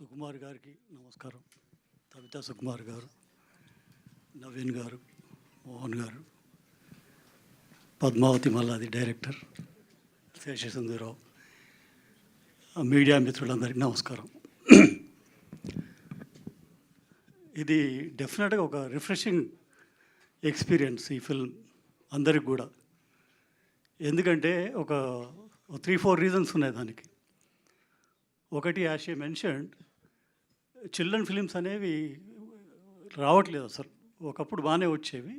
సుకుమార్ గారికి నమస్కారం. కవితా సుకుమార్ గారు, నవీన్ గారు, మోహన్ గారు, పద్మావతి మల్లాది డైరెక్టర్, శేషసుందరరావు, మీడియా మిత్రులందరికీ నమస్కారం. ఇది డెఫినెట్గా ఒక రిఫ్రెషింగ్ ఎక్స్పీరియన్స్ ఈ ఫిల్మ్ అందరికి కూడా. ఎందుకంటే ఒక 3-4 రీజన్స్ ఉన్నాయి దానికి. ఒకటి, as she mentioned, children films అనేవి రావట్లేదు అసలు. ఒకప్పుడు బాగానే వచ్చేవి,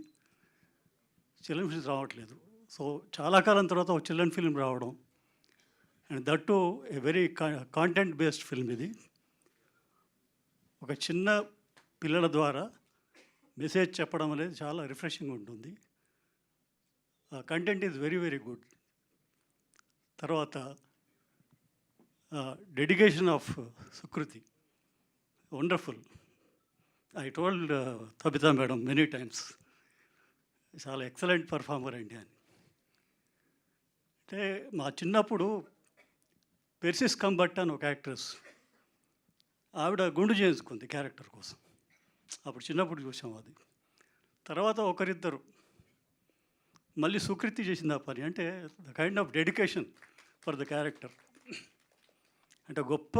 చిల్డ్రన్ ఫిల్మ్స్ రావట్లేదు. సో చాలా కాలం తర్వాత ఒక చిల్డ్రన్ ఫిల్మ్ రావడం, and that to a very content based film. ఇది ఒక చిన్న పిల్లల ద్వారా మెసేజ్ చెప్పడం అనేది చాలా రిఫ్రెషింగ్ ఉంటుంది. Content is very very good. తర్వాత dedication of Sukriti, wonderful. I told Tabitha madam many times, చాలా ఎక్సలెంట్ పర్ఫార్మర్ అండి అని. అంటే మా చిన్నప్పుడు పెర్సిస్ కంబట్ అని ఒక యాక్ట్రెస్, ఆవిడ గుండు చేసుకుంది క్యారెక్టర్ కోసం. అప్పుడు చిన్నప్పుడు చూసాం అది. తర్వాత ఒకరిద్దరు మళ్ళీ సుకృతి చేసింది ఆ పని. అంటే the kind of dedication for the character. అంటే గొప్ప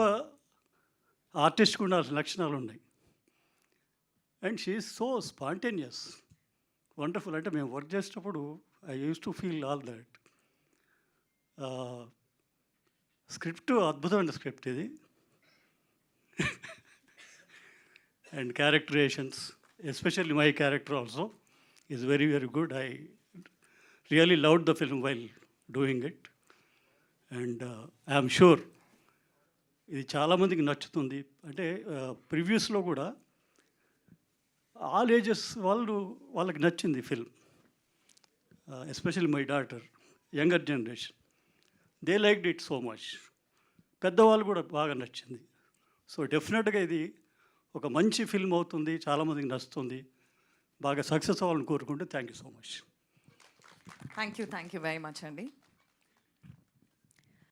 ఆర్టిస్ట్కి ఉండాల్సిన లక్షణాలు ఉన్నాయి. And she is so spontaneous, wonderful. అంటే మేము వర్క్ చేసేటప్పుడు I use to feel all that. Script అద్భుతమైన స్క్రిప్ట్ ఇది. And characterisations, especially my character also is very very good. I really loved the film while doing it. And I'm sure ఇది చాలామందికి నచ్చుతుంది. అంటే ప్రివ్యూస్లో కూడా ఆల్ ఏజెస్ వాళ్ళకి నచ్చింది film. Especially my daughter, younger generation, they liked it so much. పెద్దవాళ్ళు కూడా బాగా నచ్చింది. సో డెఫినెట్గా ఇది ఒక మంచి ఫిల్మ్ అవుతుంది, చాలామందికి నచ్చుతుంది. బాగా సక్సెస్ అవ్వాలని కోరుకుంటే thank you so much. Thank you very much అండి.